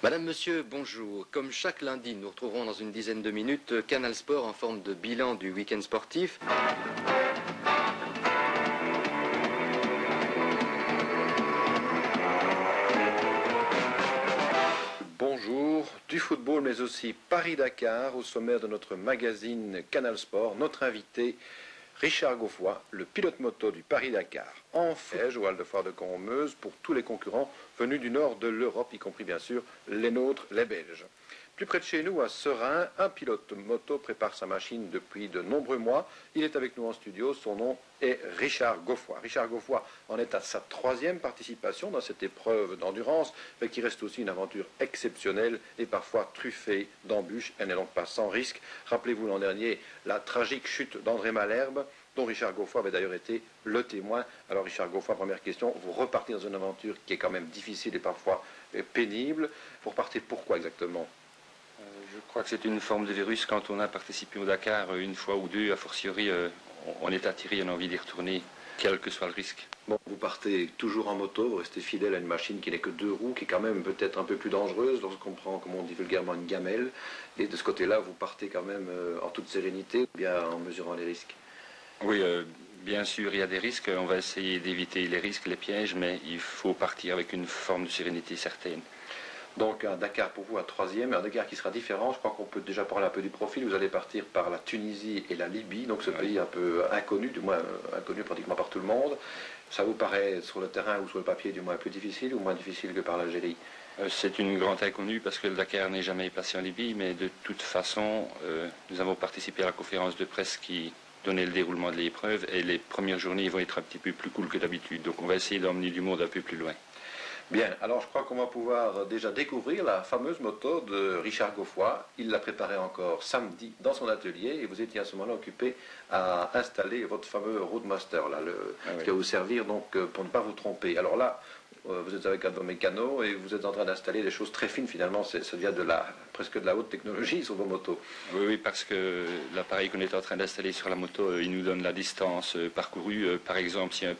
Madame, Monsieur, bonjour. Comme chaque lundi, nous retrouverons dans une dizaine de minutes Canal Sport en forme de bilan du week-end sportif. Bonjour, du football mais aussi Paris-Dakar au sommaire de notre magazine Canal Sport. Notre invité, Richard Goffoy, le pilote moto du Paris-Dakar. En Fège, au Hall de Foire de Cormeuse, pour tous les concurrents venus du nord de l'Europe, y compris bien sûr les nôtres, les Belges. Plus près de chez nous, à Serein, un pilote moto prépare sa machine depuis de nombreux mois. Il est avec nous en studio, son nom est Richard Goffoy. Richard Goffoy en est à sa 3e participation dans cette épreuve d'endurance, mais qui reste aussi une aventure exceptionnelle et parfois truffée d'embûches. Elle n'est donc pas sans risque. Rappelez-vous l'an dernier la tragique chute d'André Malherbe, dont Richard Goffoy avait d'ailleurs été le témoin. Alors Richard Goffoy, première question, vous repartez dans une aventure qui est quand même difficile et parfois pénible. Vous repartez pourquoi exactement ? Je crois que c'est une forme de virus. Quand on a participé au Dakar une fois ou deux, a fortiori, on est attiré, on a envie d'y retourner, quel que soit le risque. Bon, vous partez toujours en moto, vous restez fidèle à une machine qui n'est que 2 roues, qui est quand même peut-être un peu plus dangereuse lorsqu'on prend, comme on dit vulgairement, une gamelle. Et de ce côté-là, vous partez quand même en toute sérénité, bien en mesurant les risques. Oui, bien sûr, il y a des risques. On va essayer d'éviter les risques, les pièges, mais il faut partir avec une forme de sérénité certaine. Donc un Dakar pour vous, un 3e, un Dakar qui sera différent. Je crois qu'on peut déjà parler un peu du profil. Vous allez partir par la Tunisie et la Libye, donc ce pays un peu inconnu, du moins inconnu pratiquement par tout le monde. Ça vous paraît sur le terrain ou sur le papier du moins plus difficile ou moins difficile que par l'Algérie ? C'est une grande inconnue parce que le Dakar n'est jamais passé en Libye, mais de toute façon, nous avons participé à la conférence de presse qui donnait le déroulement de l'épreuve et les premières journées vont être un petit peu plus cool que d'habitude. Donc on va essayer d'emmener du monde un peu plus loin. Bien, alors je crois qu'on va pouvoir déjà découvrir la fameuse moto de Richard Goffoy. Il l'a préparée encore samedi dans son atelier et vous étiez à ce moment-là occupé à installer votre fameux Roadmaster, là, qui va vous servir donc pour ne pas vous tromper. Alors là, vous êtes avec un de vos mécanos et vous êtes en train d'installer des choses très fines finalement, ça devient presque de la haute technologie sur vos motos. Oui, parce que l'appareil qu'on est en train d'installer sur la moto, il nous donne la distance parcourue. Par exemple, si un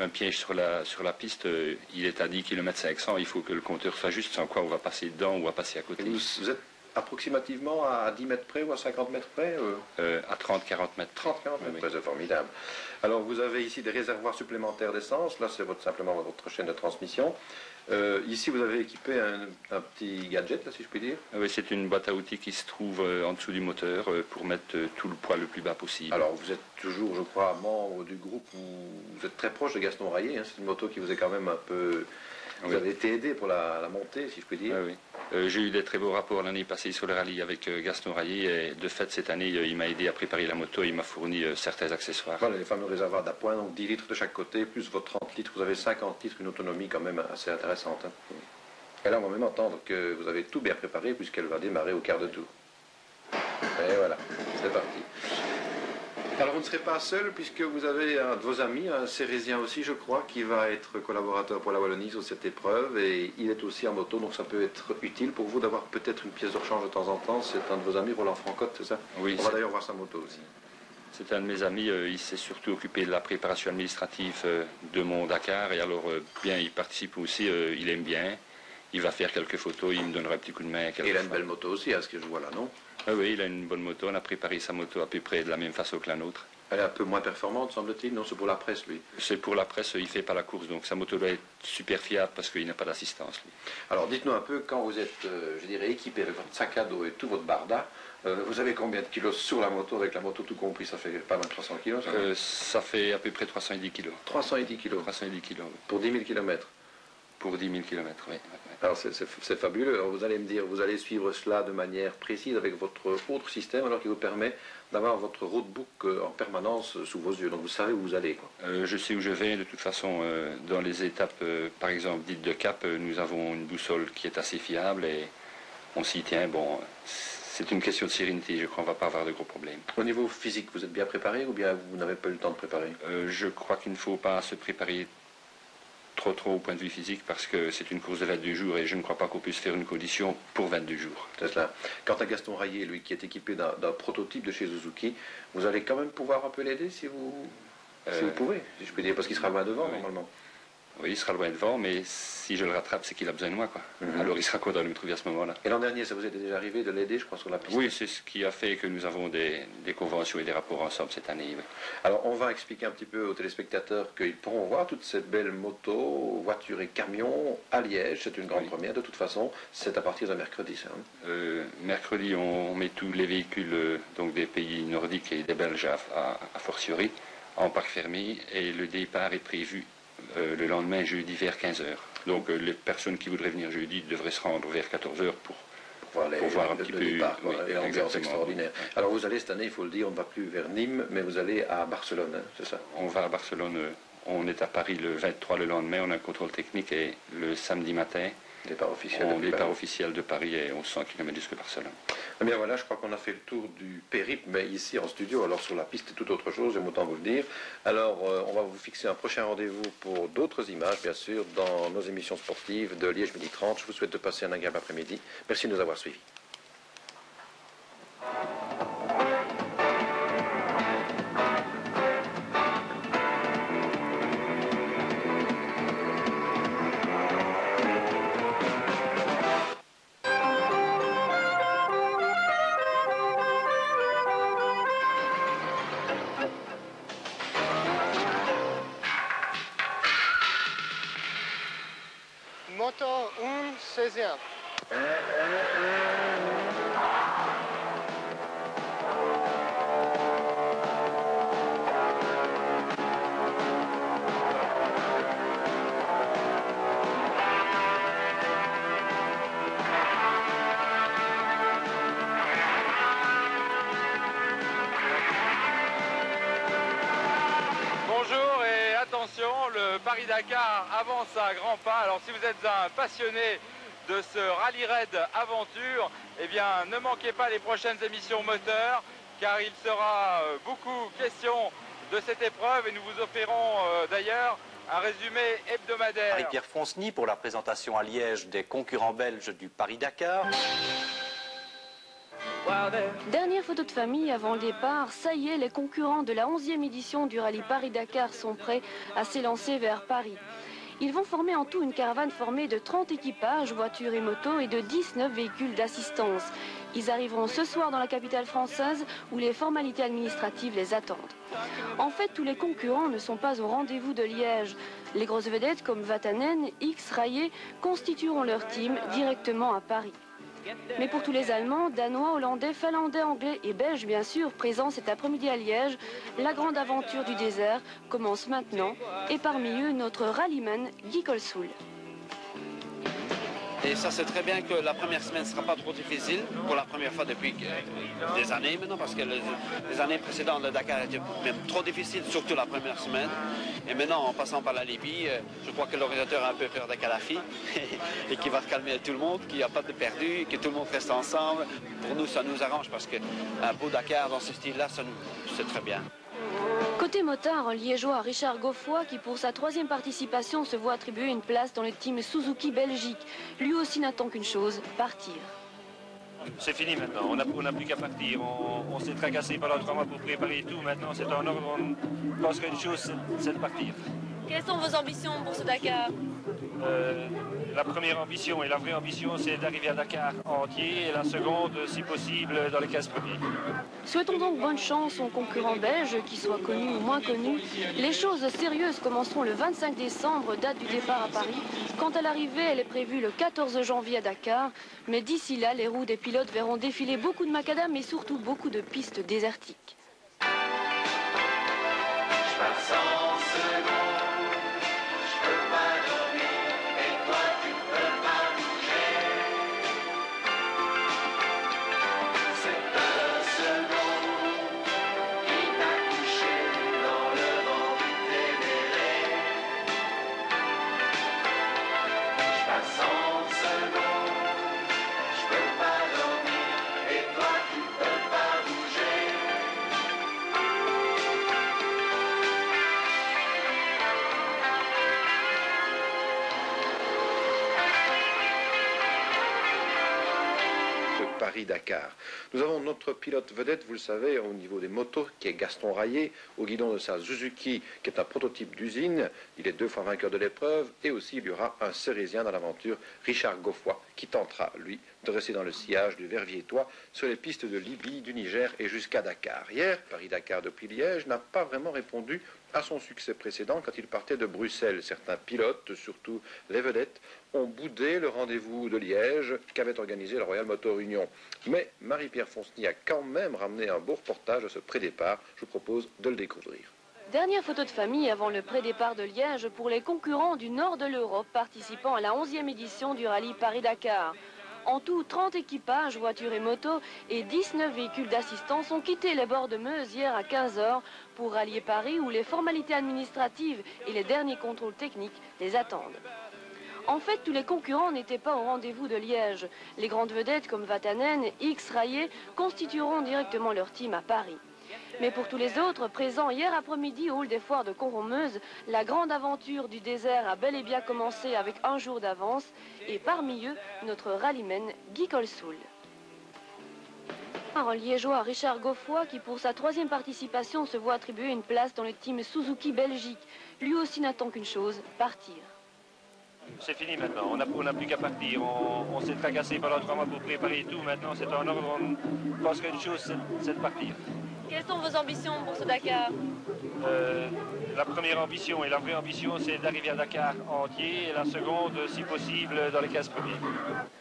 piège sur la piste, il est à 10 km 500, il faut que le compteur soit juste, sans quoi on va passer dedans ou à passer à côté. Vous êtes approximativement à 10 mètres près ou à 50 mètres près À 30-40 mètres. 30-40 mètres près, c'est formidable. Alors vous avez ici des réservoirs supplémentaires d'essence, là c'est simplement votre chaîne de transmission. Ici vous avez équipé un petit gadget, là, si je puis dire. Oui, c'est une boîte à outils qui se trouve en dessous du moteur pour mettre tout le poids le plus bas possible. Alors vous êtes toujours, je crois, membre du groupe où vous êtes très proche de Gaston Rayet, hein. C'est une moto qui vous est quand même un peu... Vous avez été aidé pour la montée, si je puis dire. Oui. J'ai eu des très beaux rapports l'année passée sur le rallye avec Gaston Rayet et de fait cette année il m'a aidé à préparer la moto, il m'a fourni certains accessoires. Voilà les fameux réservoirs d'appoint, donc 10 litres de chaque côté, plus vos 30 litres, vous avez 50 litres, une autonomie quand même assez intéressante. Hein. Et là on va même entendre que vous avez tout bien préparé puisqu'elle va démarrer au quart de tour. Et voilà, c'est parti. Alors vous ne serez pas seul puisque vous avez un de vos amis, un Cérésien aussi je crois, qui va être collaborateur pour la Wallonie sur cette épreuve et il est aussi en moto donc ça peut être utile pour vous d'avoir peut-être une pièce de rechange de temps en temps. C'est un de vos amis, Roland Francotte, c'est ça? Oui. On va d'ailleurs voir sa moto aussi. C'est un de mes amis, il s'est surtout occupé de la préparation administrative de mon Dakar et alors bien il participe aussi, il aime bien, il va faire quelques photos, il me donnera un petit coup de main. Et il a une belle moto aussi, à ce que je vois là, non? Ah oui, il a une bonne moto, on a préparé sa moto à peu près de la même façon que la nôtre. Elle est un peu moins performante, semble-t-il, non? C'est pour la presse, lui. C'est pour la presse, il ne fait pas la course, donc sa moto doit être super fiable parce qu'il n'a pas d'assistance, lui. Alors dites-nous un peu, quand vous êtes, je dirais, équipé avec votre sac à dos et tout votre barda, vous avez combien de kilos sur la moto, avec la moto tout compris? Ça fait pas mal de 300 kilos, ça? Ça fait à peu près 310 kilos. 310 kilos? 310 kilos, oui. Pour 10 000 km? Pour 10 000 km, oui. Alors c'est fabuleux. Alors, vous allez me dire, vous allez suivre cela de manière précise avec votre autre système, alors qui vous permet d'avoir votre roadbook en permanence sous vos yeux. Donc vous savez où vous allez, quoi. Je sais où je vais. De toute façon, dans les étapes, par exemple, dites de cap, nous avons une boussole qui est assez fiable et on s'y tient. Bon, c'est une question de sérénité. Je crois qu'on ne va pas avoir de gros problèmes. Au niveau physique, vous êtes bien préparé ou bien vous n'avez pas eu le temps de préparer? Je crois qu'il ne faut pas se préparer trop au point de vue physique parce que c'est une course de 22 jours et je ne crois pas qu'on puisse faire une condition pour 22 jours. C'est cela. Quant à Gaston Rayet, lui qui est équipé d'un prototype de chez Suzuki, vous allez quand même pouvoir un peu l'aider si vous pouvez, si je peux dire, parce qu'il sera loin devant normalement. Oui, il sera loin devant, mais si je le rattrape, c'est qu'il a besoin de moi, quoi. Alors il sera content de me trouver à ce moment-là. Et l'an dernier, ça vous est déjà arrivé de l'aider, je crois, sur la piste? Oui, c'est ce qui a fait que nous avons des conventions et des rapports ensemble cette année. Oui. Alors, on va expliquer un petit peu aux téléspectateurs qu'ils pourront voir toutes ces belles motos, voitures et camions à Liège. C'est une grande première. De toute façon, c'est à partir de mercredi, ça. Mercredi, on met tous les véhicules donc des pays nordiques et des Belges à fortiori en parc fermé et le départ est prévu le lendemain, jeudi, vers 15h. Donc les personnes qui voudraient venir jeudi devraient se rendre vers 14h pour voir un petit peu départ, et l'ambiance extraordinaire. Alors vous allez cette année, il faut le dire, on ne va plus vers Nîmes, mais vous allez à Barcelone, hein, c'est ça? On va à Barcelone, on est à Paris le 23 le lendemain, on a un contrôle technique et le samedi matin, départ officiel de Paris et 1100 km jusqu'à Barcelone. Eh bien voilà, je crois qu'on a fait le tour du périple, mais ici en studio, alors sur la piste c'est tout autre chose, j'aime autant vous le dire. Alors on va vous fixer un prochain rendez-vous pour d'autres images, bien sûr, dans nos émissions sportives de Liège Midi 30. Je vous souhaite de passer un agréable après-midi. Merci de nous avoir suivis. Moto 1, 16e. Bonjour et attention, le Paris-Dakar avance à grands pas. Alors si vous êtes un passionné de ce rallye raid aventure, eh bien ne manquez pas les prochaines émissions moteurs car il sera beaucoup question de cette épreuve et nous vous offrirons d'ailleurs un résumé hebdomadaire. Marie-Pierre Fonceny pour la présentation à Liège des concurrents belges du Paris-Dakar. Dernière photo de famille avant le départ, ça y est, les concurrents de la 11e édition du rallye Paris-Dakar sont prêts à s'élancer vers Paris. Ils vont former en tout une caravane formée de 30 équipages, voitures et motos et de 19 véhicules d'assistance. Ils arriveront ce soir dans la capitale française où les formalités administratives les attendent. En fait, tous les concurrents ne sont pas au rendez-vous de Liège. Les grosses vedettes comme Vatanen, X, Rayet constitueront leur team directement à Paris. Mais pour tous les Allemands, Danois, Hollandais, Finlandais, Anglais et Belges, bien sûr, présents cet après-midi à Liège, la grande aventure du désert commence maintenant. Et parmi eux, notre rallyman Guy Colsoul. Et ça, c'est très bien que la première semaine ne sera pas trop difficile, pour la première fois depuis des années maintenant, parce que les années précédentes, le Dakar était même trop difficile, surtout la première semaine. Et maintenant, en passant par la Libye, je crois que l'organisateur a un peu peur de Kadhafi et qu'il va calmer tout le monde, qu'il n'y a pas de perdu, que tout le monde reste ensemble. Pour nous, ça nous arrange parce qu'un beau Dakar dans ce style-là, c'est très bien. Côté motard, un liégeois Richard Goffoy qui pour sa 3e participation se voit attribuer une place dans le team Suzuki Belgique. Lui aussi n'attend qu'une chose, partir. C'est fini maintenant, on n'a plus qu'à partir. On s'est tracassé pendant 3 mois pour préparer tout. Maintenant c'est en ordre, on pense qu'une chose c'est de partir. Quelles sont vos ambitions pour ce Dakar? La première ambition et la vraie ambition, c'est d'arriver à Dakar entier et la seconde, si possible, dans les 15 premiers. Souhaitons donc bonne chance aux concurrents belges, qu'ils soient connus ou moins connus. Les choses sérieuses commenceront le 25 décembre, date du départ à Paris. Quant à l'arrivée, elle est prévue le 14 janvier à Dakar. Mais d'ici là, les roues des pilotes verront défiler beaucoup de macadam et surtout beaucoup de pistes désertiques. Paris-Dakar. Nous avons notre pilote vedette, vous le savez, au niveau des motos, qui est Gaston Rayet, au guidon de sa Suzuki, qui est un prototype d'usine. Il est 2 fois vainqueur de l'épreuve. Et aussi, il y aura un Cérésien dans l'aventure, Richard Goffoy, qui tentera, lui, de rester dans le sillage du Verviétois sur les pistes de Libye, du Niger et jusqu'à Dakar. Hier, Paris-Dakar depuis Liège n'a pas vraiment répondu à son succès précédent quand il partait de Bruxelles. Certains pilotes, surtout les vedettes, ont boudé le rendez-vous de Liège qu'avait organisé la Royal Motor Union. Mais Marie-Pierre Fonceny a quand même ramené un beau reportage à ce pré-départ. Je vous propose de le découvrir. Dernière photo de famille avant le pré-départ de Liège pour les concurrents du nord de l'Europe participant à la 11e édition du rallye Paris-Dakar. En tout, 30 équipages, voitures et motos et 19 véhicules d'assistance ont quitté les bords de Meuse hier à 15 h pour rallier Paris où les formalités administratives et les derniers contrôles techniques les attendent. En fait, tous les concurrents n'étaient pas au rendez-vous de Liège. Les grandes vedettes comme Vatanen, X, Rayet constitueront directement leur team à Paris. Mais pour tous les autres, présents hier après-midi au hall des foires de Coron-Meuse, la grande aventure du désert a bel et bien commencé avec un jour d'avance. Et parmi eux, notre rallyman Guy Colsoul. Un liégeois, Richard Goffoy, qui pour sa 3e participation se voit attribuer une place dans le team Suzuki Belgique. Lui aussi n'attend qu'une chose, partir. C'est fini maintenant, on n'a plus qu'à partir. On s'est tracassé pendant 3 mois pour préparer tout. Maintenant, c'est en ordre. On pense qu'une chose, c'est de partir. Quelles sont vos ambitions pour ce Dakar? La première ambition et la vraie ambition, c'est d'arriver à Dakar entier. Et la seconde, si possible, dans les 15 premiers.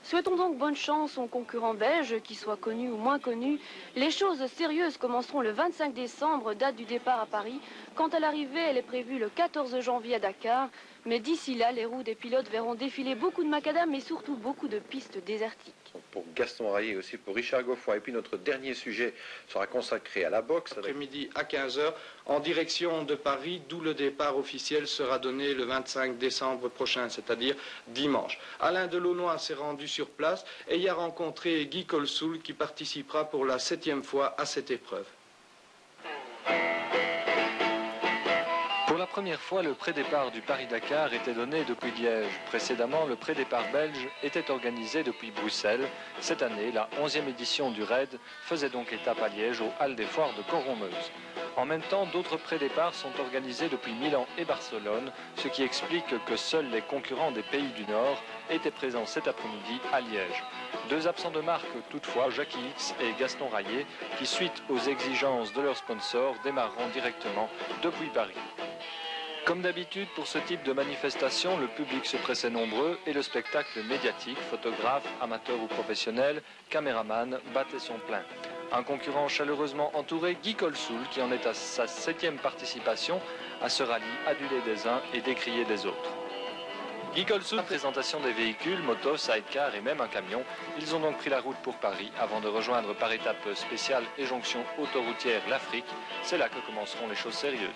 Souhaitons donc bonne chance aux concurrents belges, qu'ils soient connus ou moins connus. Les choses sérieuses commenceront le 25 décembre, date du départ à Paris. Quant à l'arrivée, elle est prévue le 14 janvier à Dakar. Mais d'ici là, les roues des pilotes verront défiler beaucoup de macadam et surtout beaucoup de pistes désertiques. Pour Gaston Rayet et aussi pour Richard Goffoy. Et puis notre dernier sujet sera consacré à la boxe. Après-midi à 15 h en direction de Paris, d'où le départ officiel sera donné le 25 décembre prochain, c'est-à-dire dimanche. Alain Delaunoy s'est rendu sur place et y a rencontré Guy Colsoul qui participera pour la 7e fois à cette épreuve. Pour la première fois, le pré-départ du Paris-Dakar était donné depuis Liège. Précédemment, le pré-départ belge était organisé depuis Bruxelles. Cette année, la 11e édition du raid faisait donc étape à Liège, aux Halles des Foires de Coron-Meuse. En même temps, d'autres pré-départs sont organisés depuis Milan et Barcelone, ce qui explique que seuls les concurrents des pays du Nord étaient présents cet après-midi à Liège. 2 absents de marque toutefois, Jackie X et Gaston Rayet, qui suite aux exigences de leurs sponsors démarreront directement depuis Paris. Comme d'habitude, pour ce type de manifestation, le public se pressait nombreux et le spectacle médiatique, photographes, amateurs ou professionnels, caméramans, battait son plein. Un concurrent chaleureusement entouré, Guy Colsoul, qui en est à sa 7e participation à ce rallye adulé des uns et décrié des autres. Guy Colsoul, présentation des véhicules, motos, sidecar et même un camion. Ils ont donc pris la route pour Paris avant de rejoindre par étape spéciale et jonction autoroutière l'Afrique. C'est là que commenceront les choses sérieuses.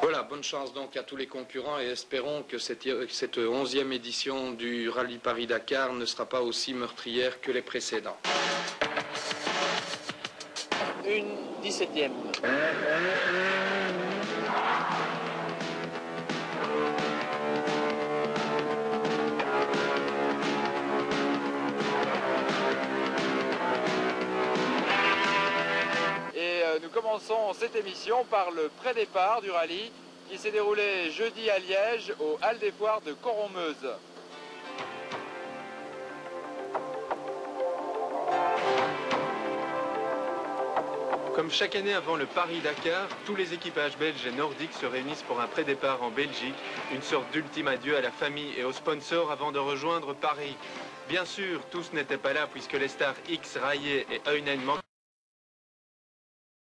Voilà, bonne chance donc à tous les concurrents et espérons que cette 11e édition du rallye Paris-Dakar ne sera pas aussi meurtrière que les précédents. Une 17e. Nous commençons cette émission par le pré-départ du rallye qui s'est déroulé jeudi à Liège aux Halles des Foires de Coron-Meuse. Comme chaque année avant le Paris-Dakar, tous les équipages belges et nordiques se réunissent pour un pré-départ en Belgique, une sorte d'ultime adieu à la famille et aux sponsors avant de rejoindre Paris. Bien sûr, tous n'étaient pas là puisque les stars X, Rayet et Heunen manquent.